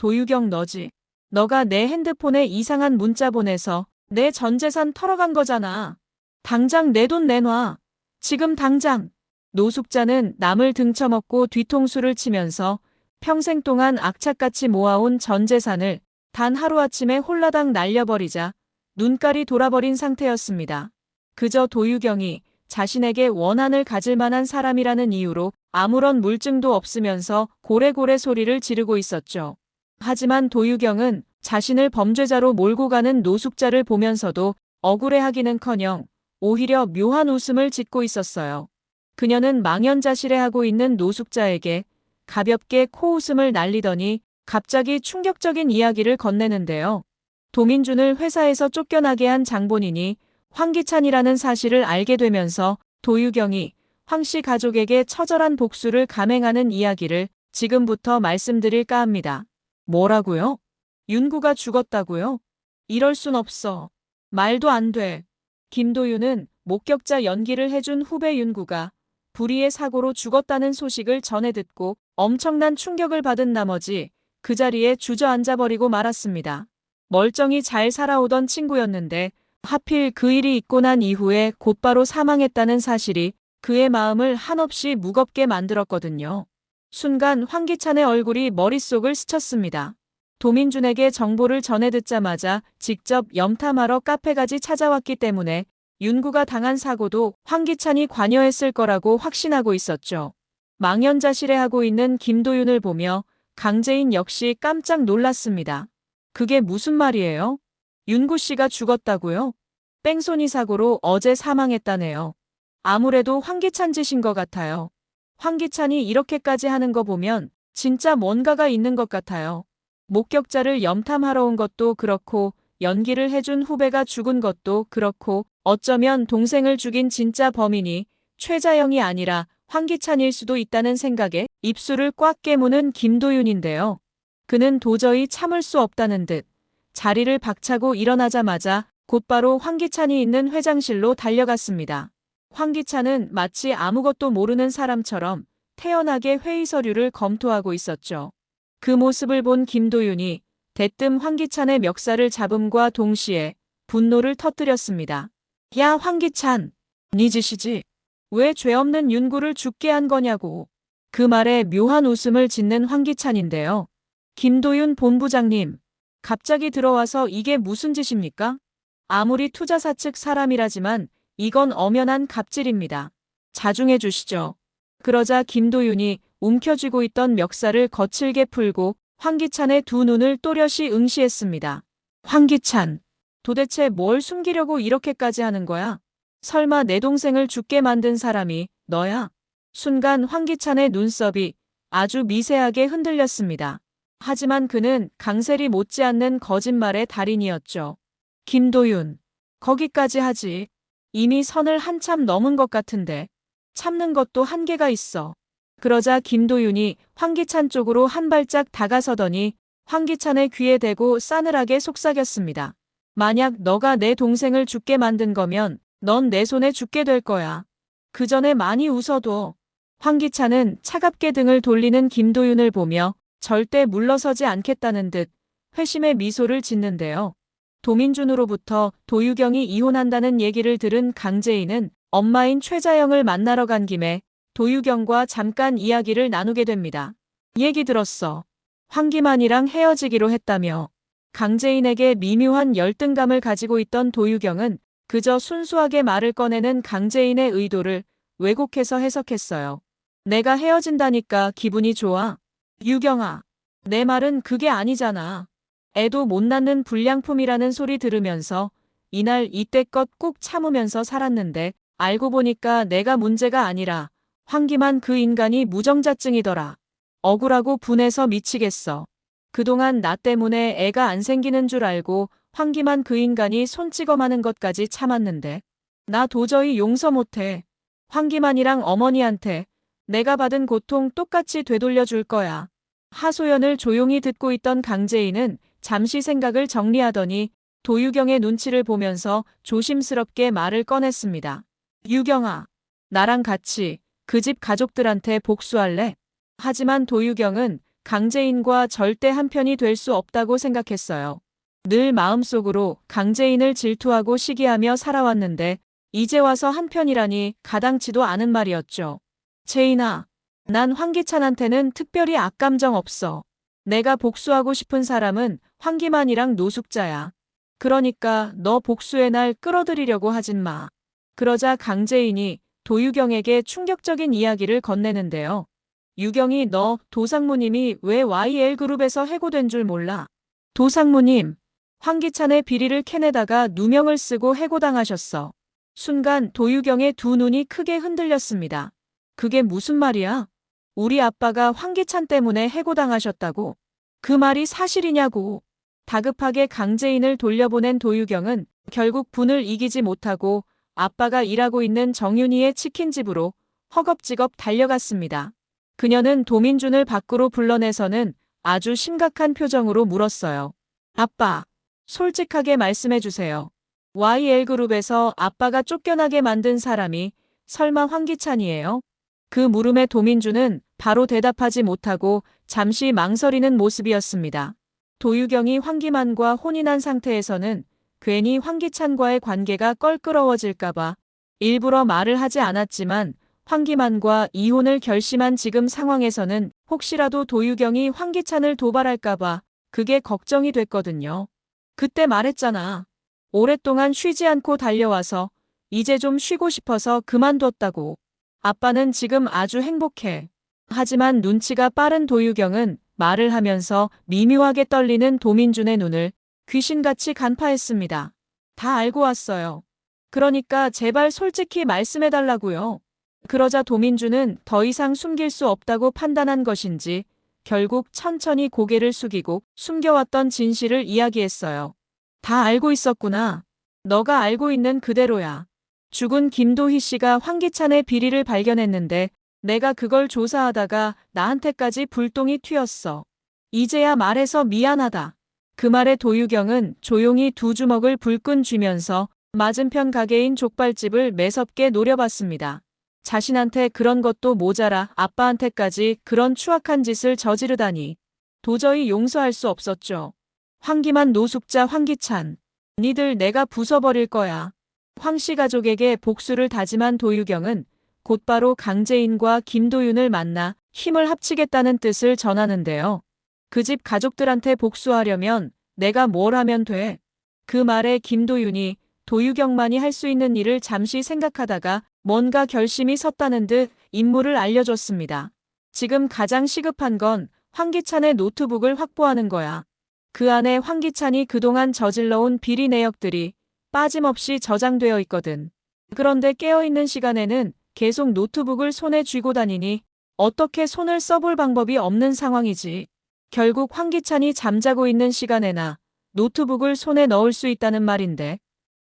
도유경 너지. 너가 내 핸드폰에 이상한 문자 보내서 내 전 재산 털어간 거잖아. 당장 내 돈 내놔. 지금 당장. 노숙자는 남을 등쳐먹고 뒤통수를 치면서 평생 동안 악착같이 모아온 전 재산을 단 하루아침에 홀라당 날려버리자 눈깔이 돌아버린 상태였습니다. 그저 도유경이 자신에게 원한을 가질 만한 사람이라는 이유로 아무런 물증도 없으면서 고래고래 소리를 지르고 있었죠. 하지만 도유경은 자신을 범죄자로 몰고 가는 노숙자를 보면서도 억울해하기는커녕 오히려 묘한 웃음을 짓고 있었어요. 그녀는 망연자실해하고 있는 노숙자에게 가볍게 코웃음을 날리더니 갑자기 충격적인 이야기를 건네는데요. 도민준을 회사에서 쫓겨나게 한 장본인이 황기찬이라는 사실을 알게 되면서 도유경이 황씨 가족에게 처절한 복수를 감행하는 이야기를 지금부터 말씀드릴까 합니다. 뭐라고요? 윤구가 죽었다고요? 이럴 순 없어. 말도 안 돼. 김도윤은 목격자 연기를 해준 후배 윤구가 불의의 사고로 죽었다는 소식을 전해 듣고 엄청난 충격을 받은 나머지 그 자리에 주저앉아버리고 말았습니다. 멀쩡히 잘 살아오던 친구였는데 하필 그 일이 있고 난 이후에 곧바로 사망했다는 사실이 그의 마음을 한없이 무겁게 만들었거든요. 순간 황기찬의 얼굴이 머릿속을 스쳤습니다. 도민준에게 정보를 전해 듣자마자 직접 염탐하러 카페까지 찾아왔기 때문에 윤구가 당한 사고도 황기찬이 관여했을 거라고 확신하고 있었죠. 망연자실해하고 있는 김도윤을 보며 강재인 역시 깜짝 놀랐습니다. 그게 무슨 말이에요? 윤구 씨가 죽었다고요? 뺑소니 사고로 어제 사망했다네요. 아무래도 황기찬 짓인 것 같아요. 황기찬이 이렇게까지 하는 거 보면 진짜 뭔가가 있는 것 같아요. 목격자를 염탐하러 온 것도 그렇고 연기를 해준 후배가 죽은 것도 그렇고 어쩌면 동생을 죽인 진짜 범인이 최자영이 아니라 황기찬일 수도 있다는 생각에 입술을 꽉 깨무는 김도윤인데요. 그는 도저히 참을 수 없다는 듯 자리를 박차고 일어나자마자 곧바로 황기찬이 있는 회장실로 달려갔습니다. 황기찬은 마치 아무것도 모르는 사람처럼 태연하게 회의 서류를 검토하고 있었죠. 그 모습을 본 김도윤이 대뜸 황기찬의 멱살을 잡음과 동시에 분노를 터뜨렸습니다. 야 황기찬, 네 짓이지. 왜 죄 없는 윤구를 죽게 한 거냐고. 그 말에 묘한 웃음을 짓는 황기찬인데요. 김도윤 본부장님, 갑자기 들어와서 이게 무슨 짓입니까? 아무리 투자사 측 사람이라지만 이건 엄연한 갑질입니다. 자중해 주시죠. 그러자 김도윤이 움켜쥐고 있던 멱살을 거칠게 풀고 황기찬의 두 눈을 또렷이 응시했습니다. 황기찬, 도대체 뭘 숨기려고 이렇게까지 하는 거야? 설마 내 동생을 죽게 만든 사람이 너야? 순간 황기찬의 눈썹이 아주 미세하게 흔들렸습니다. 하지만 그는 강세리 못지않는 거짓말의 달인이었죠. 김도윤, 거기까지 하지. 이미 선을 한참 넘은 것 같은데. 참는 것도 한계가 있어. 그러자 김도윤이 황기찬 쪽으로 한 발짝 다가서더니 황기찬의 귀에 대고 싸늘하게 속삭였습니다. 만약 너가 내 동생을 죽게 만든 거면 넌 내 손에 죽게 될 거야. 그 전에 많이 웃어둬. 황기찬은 차갑게 등을 돌리는 김도윤을 보며 절대 물러서지 않겠다는 듯 회심의 미소를 짓는데요. 도민준으로부터 도유경이 이혼한다는 얘기를 들은 강재인은 엄마인 최자영을 만나러 간 김에 도유경과 잠깐 이야기를 나누게 됩니다. 얘기 들었어. 황기만이랑 헤어지기로 했다며. 강재인에게 미묘한 열등감을 가지고 있던 도유경은 그저 순수하게 말을 꺼내는 강재인의 의도를 왜곡해서 해석했어요. 내가 헤어진다니까 기분이 좋아? 유경아, 내 말은 그게 아니잖아. 애도 못 낳는 불량품이라는 소리 들으면서 이날 이때껏 꾹 참으면서 살았는데 알고 보니까 내가 문제가 아니라 황기만 그 인간이 무정자증이더라. 억울하고 분해서 미치겠어. 그동안 나 때문에 애가 안 생기는 줄 알고 황기만 그 인간이 손찌검하는 것까지 참았는데 나 도저히 용서 못해. 황기만이랑 어머니한테 내가 받은 고통 똑같이 되돌려 줄 거야. 하소연을 조용히 듣고 있던 강재인은 잠시 생각을 정리하더니 도유경의 눈치를 보면서 조심스럽게 말을 꺼냈습니다. 유경아, 나랑 같이 그 집 가족들한테 복수할래? 하지만 도유경은 강재인과 절대 한편이 될 수 없다고 생각했어요. 늘 마음속으로 강재인을 질투하고 시기하며 살아왔는데 이제 와서 한편이라니 가당치도 않은 말이었죠. 재인아, 난 황기찬한테는 특별히 악감정 없어. 내가 복수하고 싶은 사람은 황기만이랑 노숙자야. 그러니까 너 복수의 날 끌어들이려고 하진 마. 그러자 강재인이 도유경에게 충격적인 이야기를 건네는데요. 유경이 너 도상무님이 왜 YL그룹에서 해고된 줄 몰라? 도상무님, 황기찬의 비리를 캐내다가 누명을 쓰고 해고당하셨어. 순간 도유경의 두 눈이 크게 흔들렸습니다. 그게 무슨 말이야? 우리 아빠가 황기찬 때문에 해고당하셨다고? 그 말이 사실이냐고. 다급하게 강재인을 돌려보낸 도유경은 결국 분을 이기지 못하고 아빠가 일하고 있는 정윤희의 치킨집으로 허겁지겁 달려갔습니다. 그녀는 도민준을 밖으로 불러내서는 아주 심각한 표정으로 물었어요. 아빠, 솔직하게 말씀해 주세요. YL그룹에서 아빠가 쫓겨나게 만든 사람이 설마 황기찬이에요? 그 물음에 도민준은 바로 대답하지 못하고 잠시 망설이는 모습이었습니다. 도유경이 황기만과 혼인한 상태에서는 괜히 황기찬과의 관계가 껄끄러워질까봐 일부러 말을 하지 않았지만 황기만과 이혼을 결심한 지금 상황에서는 혹시라도 도유경이 황기찬을 도발할까봐 그게 걱정이 됐거든요. 그때 말했잖아. 오랫동안 쉬지 않고 달려와서 이제 좀 쉬고 싶어서 그만뒀다고. 아빠는 지금 아주 행복해. 하지만 눈치가 빠른 도유경은 말을 하면서 미묘하게 떨리는 도민준의 눈을 귀신같이 간파했습니다. 다 알고 왔어요. 그러니까 제발 솔직히 말씀해달라고요. 그러자 도민준은 더 이상 숨길 수 없다고 판단한 것인지 결국 천천히 고개를 숙이고 숨겨왔던 진실을 이야기했어요. 다 알고 있었구나. 너가 알고 있는 그대로야. 죽은 김도희 씨가 황기찬의 비리를 발견했는데 내가 그걸 조사하다가 나한테까지 불똥이 튀었어. 이제야 말해서 미안하다. 그 말에 도유경은 조용히 두 주먹을 불끈 쥐면서 맞은편 가게인 족발집을 매섭게 노려봤습니다. 자신한테 그런 것도 모자라 아빠한테까지 그런 추악한 짓을 저지르다니. 도저히 용서할 수 없었죠. 황기만 노숙자 황기찬. 니들 내가 부숴버릴 거야. 황씨 가족에게 복수를 다짐한 도유경은 곧바로 강재인과 김도윤을 만나 힘을 합치겠다는 뜻을 전하는데요. 그 집 가족들한테 복수하려면 내가 뭘 하면 돼? 그 말에 김도윤이 도유경만이 할 수 있는 일을 잠시 생각하다가 뭔가 결심이 섰다는 듯 임무를 알려줬습니다. 지금 가장 시급한 건 황기찬의 노트북을 확보하는 거야. 그 안에 황기찬이 그동안 저질러온 비리 내역들이 빠짐없이 저장되어 있거든. 그런데 깨어있는 시간에는 계속 노트북을 손에 쥐고 다니니 어떻게 손을 써볼 방법이 없는 상황이지. 결국 황기찬이 잠자고 있는 시간에나 노트북을 손에 넣을 수 있다는 말인데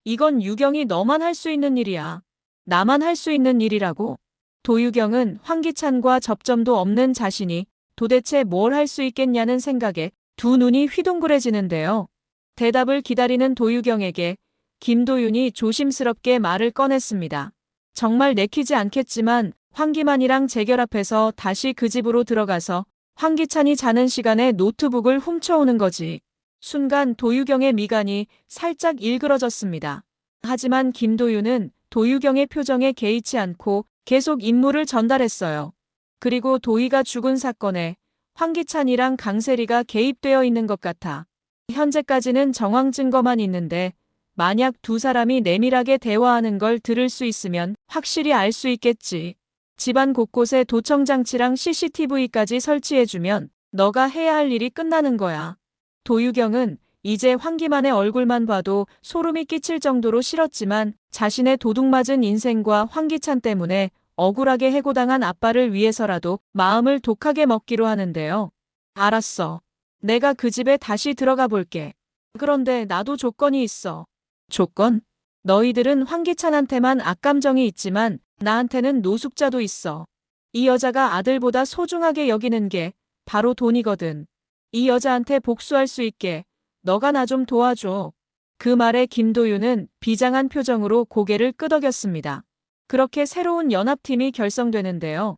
이건 유경이 너만 할 수 있는 일이야. 나만 할 수 있는 일이라고. 도유경은 황기찬과 접점도 없는 자신이 도대체 뭘 할 수 있겠냐는 생각에 두 눈이 휘둥그레지는데요. 대답을 기다리는 도유경에게 김도윤이 조심스럽게 말을 꺼냈습니다. 정말 내키지 않겠지만 황기만이랑 재결합해서 다시 그 집으로 들어가서 황기찬이 자는 시간에 노트북을 훔쳐오는 거지. 순간 도유경의 미간이 살짝 일그러졌습니다. 하지만 김도윤은 도유경의 표정에 개의치 않고 계속 임무를 전달했어요. 그리고 도희가 죽은 사건에 황기찬이랑 강세리가 개입되어 있는 것 같아. 현재까지는 정황 증거만 있는데 만약 두 사람이 내밀하게 대화하는 걸 들을 수 있으면 확실히 알 수 있겠지. 집안 곳곳에 도청장치랑 CCTV까지 설치해주면 너가 해야 할 일이 끝나는 거야. 도유경은 이제 황기만의 얼굴만 봐도 소름이 끼칠 정도로 싫었지만 자신의 도둑맞은 인생과 황기찬 때문에 억울하게 해고당한 아빠를 위해서라도 마음을 독하게 먹기로 하는데요. 알았어. 내가 그 집에 다시 들어가 볼게. 그런데 나도 조건이 있어. 조건? 너희들은 황기찬한테만 악감정이 있지만 나한테는 노숙자도 있어. 이 여자가 아들보다 소중하게 여기는 게 바로 돈이거든. 이 여자한테 복수할 수 있게 너가 나 좀 도와줘. 그 말에 김도윤은 비장한 표정으로 고개를 끄덕였습니다. 그렇게 새로운 연합팀이 결성되는데요.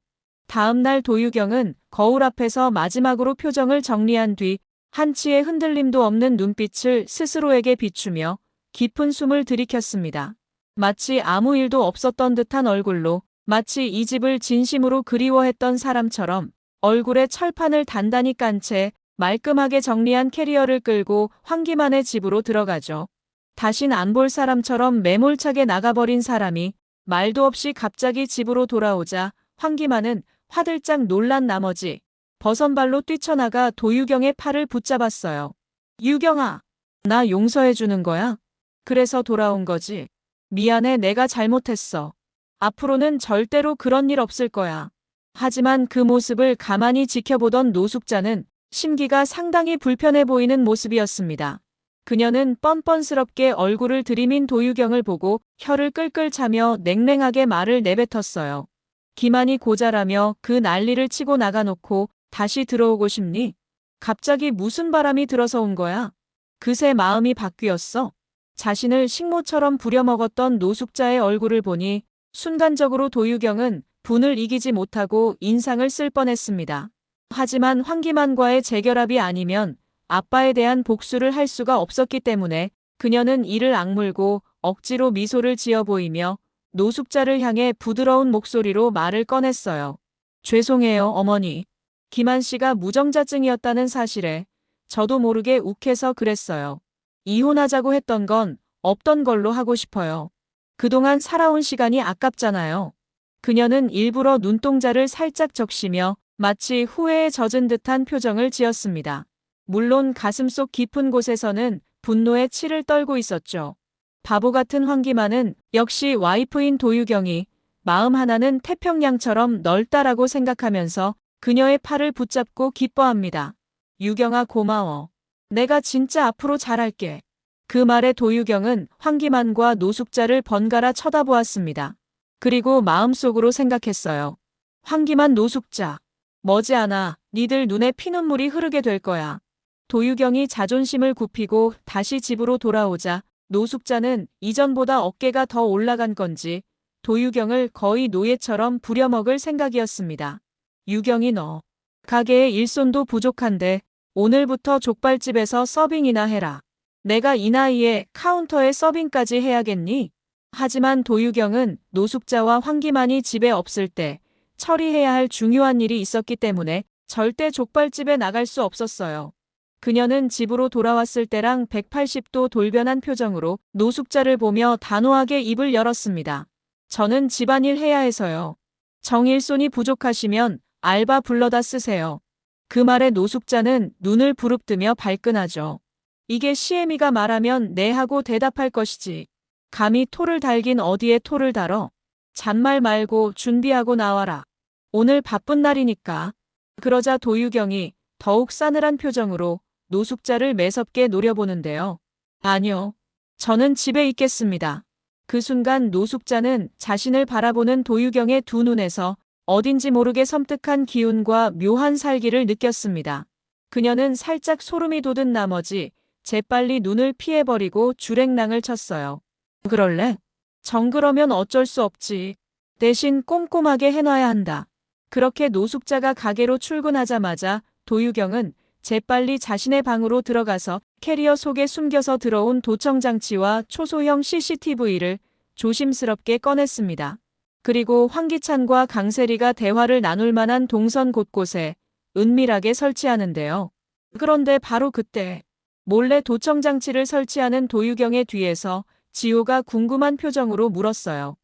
다음 날 도유경은 거울 앞에서 마지막으로 표정을 정리한 뒤 한치의 흔들림도 없는 눈빛을 스스로에게 비추며 깊은 숨을 들이켰습니다. 마치 아무 일도 없었던 듯한 얼굴로 마치 이 집을 진심으로 그리워했던 사람처럼 얼굴에 철판을 단단히 깐 채 말끔하게 정리한 캐리어를 끌고 황기만의 집으로 들어가죠. 다신 안 볼 사람처럼 매몰차게 나가버린 사람이 말도 없이 갑자기 집으로 돌아오자 황기만은 화들짝 놀란 나머지 버선발로 뛰쳐나가 도유경의 팔을 붙잡았어요. 유경아, 나 용서해주는 거야? 그래서 돌아온 거지. 미안해, 내가 잘못했어. 앞으로는 절대로 그런 일 없을 거야. 하지만 그 모습을 가만히 지켜보던 노숙자는 심기가 상당히 불편해 보이는 모습이었습니다. 그녀는 뻔뻔스럽게 얼굴을 들이민 도유경을 보고 혀를 끌끌 차며 냉랭하게 말을 내뱉었어요. 기만이 고자라며 그 난리를 치고 나가놓고 다시 들어오고 싶니? 갑자기 무슨 바람이 들어서 온 거야? 그새 마음이 바뀌었어? 자신을 식모처럼 부려먹었던 노숙자의 얼굴을 보니 순간적으로 도유경은 분을 이기지 못하고 인상을 쓸 뻔했습니다. 하지만 황기만과의 재결합이 아니면 아빠에 대한 복수를 할 수가 없었기 때문에 그녀는 이를 악물고 억지로 미소를 지어 보이며 노숙자를 향해 부드러운 목소리로 말을 꺼냈어요. 죄송해요, 어머니. 기만 씨가 무정자증이었다는 사실에 저도 모르게 욱해서 그랬어요. 이혼하자고 했던 건 없던 걸로 하고 싶어요. 그동안 살아온 시간이 아깝잖아요. 그녀는 일부러 눈동자를 살짝 적시며 마치 후회에 젖은 듯한 표정을 지었습니다. 물론 가슴속 깊은 곳에서는 분노의 치를 떨고 있었죠. 바보 같은 황기만은 역시 와이프인 도유경이 마음 하나는 태평양처럼 넓다라고 생각하면서 그녀의 팔을 붙잡고 기뻐합니다. 유경아, 고마워. 내가 진짜 앞으로 잘할게. 그 말에 도유경은 황기만과 노숙자를 번갈아 쳐다보았습니다. 그리고 마음속으로 생각했어요. 황기만, 노숙자. 머지않아 니들 눈에 피눈물이 흐르게 될 거야. 도유경이 자존심을 굽히고 다시 집으로 돌아오자 노숙자는 이전보다 어깨가 더 올라간 건지 도유경을 거의 노예처럼 부려먹을 생각이었습니다. 유경이, 너 가게에 일손도 부족한데 오늘부터 족발집에서 서빙이나 해라. 내가 이 나이에 카운터에 서빙까지 해야겠니? 하지만 도유경은 노숙자와 황기만이 집에 없을 때 처리해야 할 중요한 일이 있었기 때문에 절대 족발집에 나갈 수 없었어요. 그녀는 집으로 돌아왔을 때랑 180도 돌변한 표정으로 노숙자를 보며 단호하게 입을 열었습니다. 저는 집안일 해야 해서요. 정일손이 부족하시면 알바 불러다 쓰세요. 그 말에 노숙자는 눈을 부릅뜨며 발끈하죠. 이게 시애미가 말하면 네 하고 대답할 것이지. 감히 토를 달긴 어디에 토를 달어. 잔말 말고 준비하고 나와라. 오늘 바쁜 날이니까. 그러자 도유경이 더욱 싸늘한 표정으로 노숙자를 매섭게 노려보는데요. 아니요. 저는 집에 있겠습니다. 그 순간 노숙자는 자신을 바라보는 도유경의 두 눈에서 어딘지 모르게 섬뜩한 기운과 묘한 살기를 느꼈습니다. 그녀는 살짝 소름이 돋은 나머지 재빨리 눈을 피해버리고 주랭랑을 쳤어요. 그럴래? 정그러면 어쩔 수 없지. 대신 꼼꼼하게 해놔야 한다. 그렇게 노숙자가 가게로 출근하자마자 도유경은 재빨리 자신의 방으로 들어가서 캐리어 속에 숨겨서 들어온 도청장치와 초소형 CCTV를 조심스럽게 꺼냈습니다. 그리고 황기찬과 강세리가 대화를 나눌 만한 동선 곳곳에 은밀하게 설치하는데요. 그런데 바로 그때 몰래 도청장치를 설치하는 도유경의 뒤에서 지호가 궁금한 표정으로 물었어요.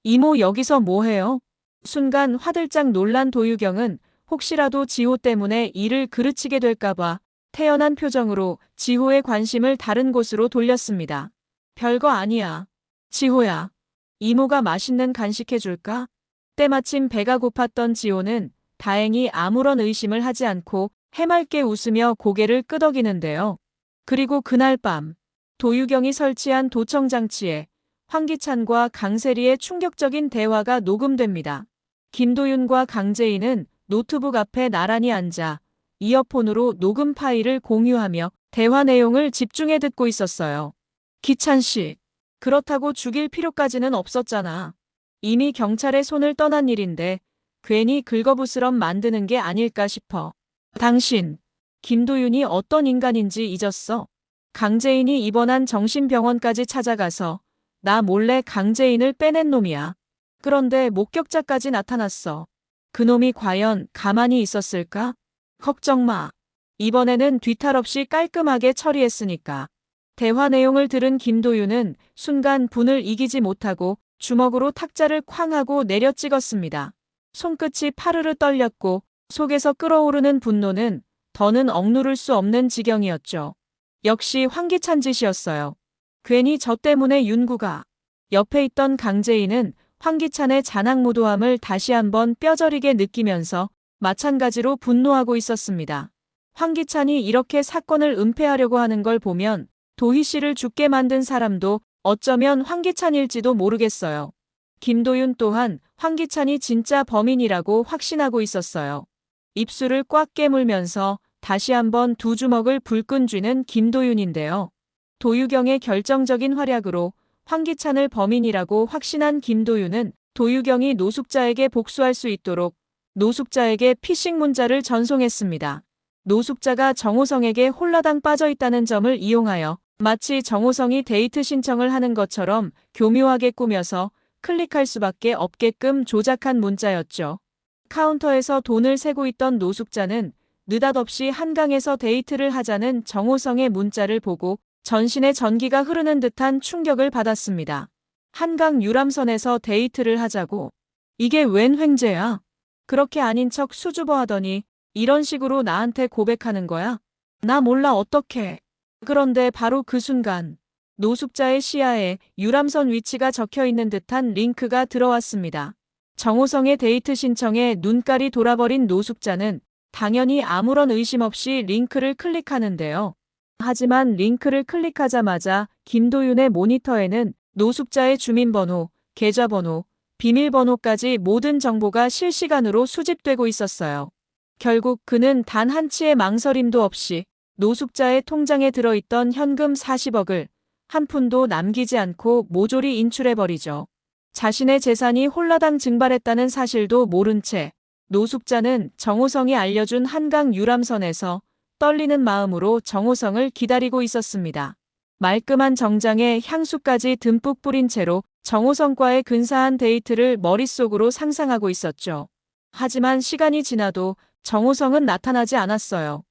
이모, 여기서 뭐해요? 순간 화들짝 놀란 도유경은 혹시라도 지호 때문에 일을 그르치게 될까봐 태연한 표정으로 지호의 관심을 다른 곳으로 돌렸습니다. 별거 아니야. 지호야. 이모가 맛있는 간식 해줄까? 때마침 배가 고팠던 지호는 다행히 아무런 의심을 하지 않고 해맑게 웃으며 고개를 끄덕이는데요. 그리고 그날 밤 도유경이 설치한 도청장치에 황기찬과 강세리의 충격적인 대화가 녹음됩니다. 김도윤과 강재인은 노트북 앞에 나란히 앉아 이어폰으로 녹음 파일을 공유하며 대화 내용을 집중해 듣고 있었어요. 기찬 씨, 그렇다고 죽일 필요까지는 없었잖아. 이미 경찰의 손을 떠난 일인데 괜히 긁어부스럼 만드는 게 아닐까 싶어. 당신, 김도윤이 어떤 인간인지 잊었어? 강재인이 입원한 정신병원까지 찾아가서 나 몰래 강재인을 빼낸 놈이야. 그런데 목격자까지 나타났어. 그놈이 과연 가만히 있었을까? 걱정 마. 이번에는 뒤탈 없이 깔끔하게 처리했으니까. 대화 내용을 들은 김도윤은 순간 분을 이기지 못하고 주먹으로 탁자를 쾅 하고 내려 찍었습니다. 손끝이 파르르 떨렸고 속에서 끓어오르는 분노는 더는 억누를 수 없는 지경이었죠. 역시 황기찬 짓이었어요. 괜히 저 때문에 윤구가. 옆에 있던 강재인은 황기찬의 잔악무도함을 다시 한번 뼈저리게 느끼면서 마찬가지로 분노하고 있었습니다. 황기찬이 이렇게 사건을 은폐하려고 하는 걸 보면 도희 씨를 죽게 만든 사람도 어쩌면 황기찬일지도 모르겠어요. 김도윤 또한 황기찬이 진짜 범인이라고 확신하고 있었어요. 입술을 꽉 깨물면서 다시 한번 두 주먹을 불끈 쥐는 김도윤인데요. 도유경의 결정적인 활약으로 황기찬을 범인이라고 확신한 김도윤은 도유경이 노숙자에게 복수할 수 있도록 노숙자에게 피싱 문자를 전송했습니다. 노숙자가 정호성에게 홀라당 빠져있다는 점을 이용하여 마치 정호성이 데이트 신청을 하는 것처럼 교묘하게 꾸며서 클릭할 수밖에 없게끔 조작한 문자였죠. 카운터에서 돈을 세고 있던 노숙자는 느닷없이 한강에서 데이트를 하자는 정호성의 문자를 보고 전신에 전기가 흐르는 듯한 충격을 받았습니다. 한강 유람선에서 데이트를 하자고. 이게 웬 횡재야? 그렇게 아닌 척 수줍어 하더니 이런 식으로 나한테 고백하는 거야? 나 몰라 어떡해. 그런데 바로 그 순간 노숙자의 시야에 유람선 위치가 적혀있는 듯한 링크가 들어왔습니다. 정호성의 데이트 신청에 눈깔이 돌아버린 노숙자는 당연히 아무런 의심 없이 링크를 클릭하는데요. 하지만 링크를 클릭하자마자 김도윤의 모니터에는 노숙자의 주민번호, 계좌번호, 비밀번호까지 모든 정보가 실시간으로 수집되고 있었어요. 결국 그는 단 한치의 망설임도 없이 노숙자의 통장에 들어있던 현금 40억을 한 푼도 남기지 않고 모조리 인출해버리죠. 자신의 재산이 홀라당 증발했다는 사실도 모른 채 노숙자는 정호성이 알려준 한강 유람선에서 떨리는 마음으로 정호성을 기다리고 있었습니다. 말끔한 정장에 향수까지 듬뿍 뿌린 채로 정호성과의 근사한 데이트를 머릿속으로 상상하고 있었죠. 하지만 시간이 지나도 정호성은 나타나지 않았어요.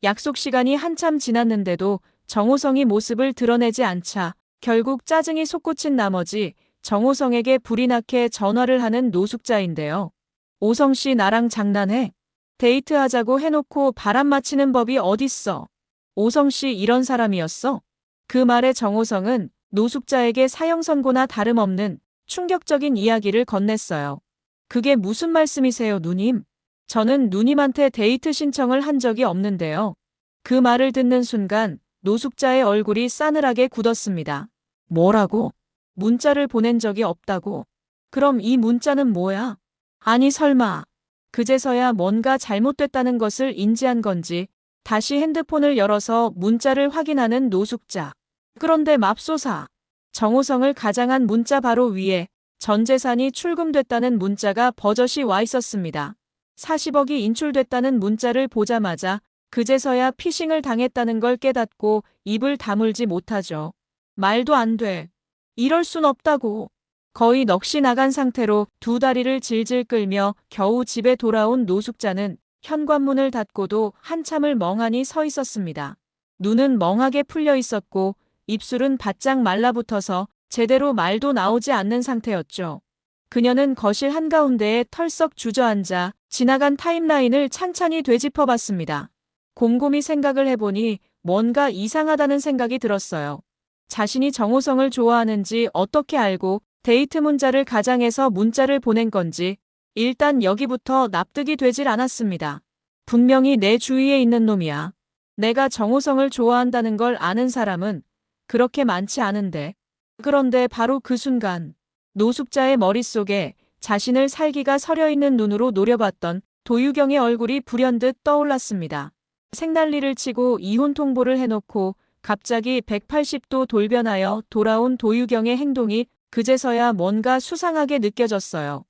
약속 시간이 한참 지났는데도 정호성이 모습을 드러내지 않자 결국 짜증이 솟구친 나머지 정호성에게 불이 나게 전화를 하는 노숙자인데요. 오성 씨 나랑 장난해? 데이트하자고 해놓고 바람 맞히는 법이 어딨어? 오성 씨 이런 사람이었어? 그 말에 정호성은 노숙자에게 사형 선고나 다름없는 충격적인 이야기를 건넸어요. 그게 무슨 말씀이세요, 누님? 저는 누님한테 데이트 신청을 한 적이 없는데요. 그 말을 듣는 순간 노숙자의 얼굴이 싸늘하게 굳었습니다. 뭐라고? 문자를 보낸 적이 없다고? 그럼 이 문자는 뭐야? 아니 설마 그제서야 뭔가 잘못됐다는 것을 인지한 건지 다시 핸드폰을 열어서 문자를 확인하는 노숙자. 그런데 맙소사. 정호성을 가장한 문자 바로 위에 전 재산이 출금됐다는 문자가 버젓이 와 있었습니다. 40억이 인출됐다는 문자를 보자마자 그제서야 피싱을 당했다는 걸 깨닫고 입을 다물지 못하죠. 말도 안 돼. 이럴 순 없다고. 거의 넋이 나간 상태로 두 다리를 질질 끌며 겨우 집에 돌아온 노숙자는 현관문을 닫고도 한참을 멍하니 서 있었습니다. 눈은 멍하게 풀려 있었고 입술은 바짝 말라붙어서 제대로 말도 나오지 않는 상태였죠. 그녀는 거실 한가운데에 털썩 주저앉아 지나간 타임라인을 찬찬히 되짚어봤습니다. 곰곰이 생각을 해보니 뭔가 이상하다는 생각이 들었어요. 자신이 정호성을 좋아하는지 어떻게 알고 데이트 문자를 가장해서 문자를 보낸 건지 일단 여기부터 납득이 되질 않았습니다. 분명히 내 주위에 있는 놈이야. 내가 정호성을 좋아한다는 걸 아는 사람은 그렇게 많지 않은데. 그런데 바로 그 순간 노숙자의 머릿속에 자신을 살기가 서려있는 눈으로 노려봤던 도유경의 얼굴이 불현듯 떠올랐습니다. 생난리를 치고 이혼 통보를 해놓고 갑자기 180도 돌변하여 돌아온 도유경의 행동이 그제서야 뭔가 수상하게 느껴졌어요.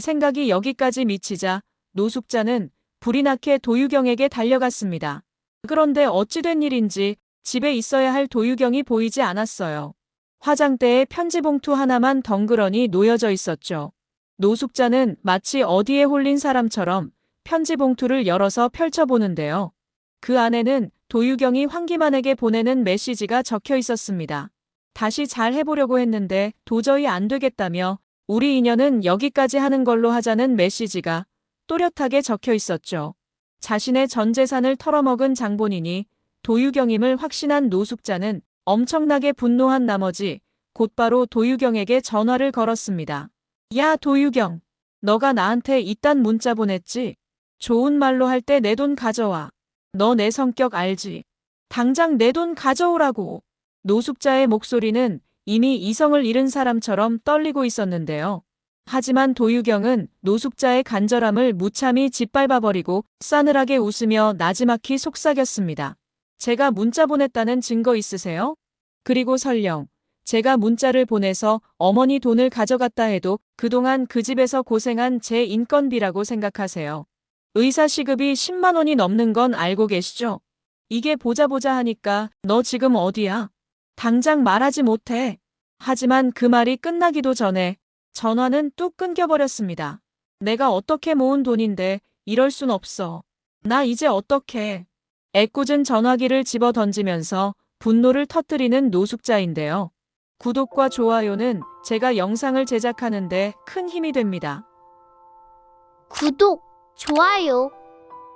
생각이 여기까지 미치자 노숙자는 불이 나게 도유경에게 달려갔습니다. 그런데 어찌 된 일인지 집에 있어야 할 도유경이 보이지 않았어요. 화장대에 편지 봉투 하나만 덩그러니 놓여져 있었죠. 노숙자는 마치 어디에 홀린 사람처럼 편지 봉투를 열어서 펼쳐보는데요. 그 안에는 도유경이 황기만에게 보내는 메시지가 적혀 있었습니다. 다시 잘 해보려고 했는데 도저히 안 되겠다며 우리 인연은 여기까지 하는 걸로 하자는 메시지가 또렷하게 적혀 있었죠. 자신의 전 재산을 털어먹은 장본인이 도유경임을 확신한 노숙자는 엄청나게 분노한 나머지 곧바로 도유경에게 전화를 걸었습니다. 야, 도유경. 너가 나한테 이딴 문자 보냈지? 좋은 말로 할 때 내 돈 가져와. 너 내 성격 알지? 당장 내 돈 가져오라고. 노숙자의 목소리는 이미 이성을 잃은 사람처럼 떨리고 있었는데요. 하지만 도유경은 노숙자의 간절함을 무참히 짓밟아버리고 싸늘하게 웃으며 나지막히 속삭였습니다. 제가 문자 보냈다는 증거 있으세요? 그리고 설령 제가 문자를 보내서 어머니 돈을 가져갔다 해도 그동안 그 집에서 고생한 제 인건비라고 생각하세요. 의사 시급이 10만 원이 넘는 건 알고 계시죠? 이게 보자 하니까 너 지금 어디야? 당장 말하지 못해. 하지만 그 말이 끝나기도 전에 전화는 뚝 끊겨버렸습니다. 내가 어떻게 모은 돈인데 이럴 순 없어. 나 이제 어떡해. 애꿎은 전화기를 집어 던지면서 분노를 터뜨리는 노숙자인데요. 구독과 좋아요는 제가 영상을 제작하는데 큰 힘이 됩니다. 구독, 좋아요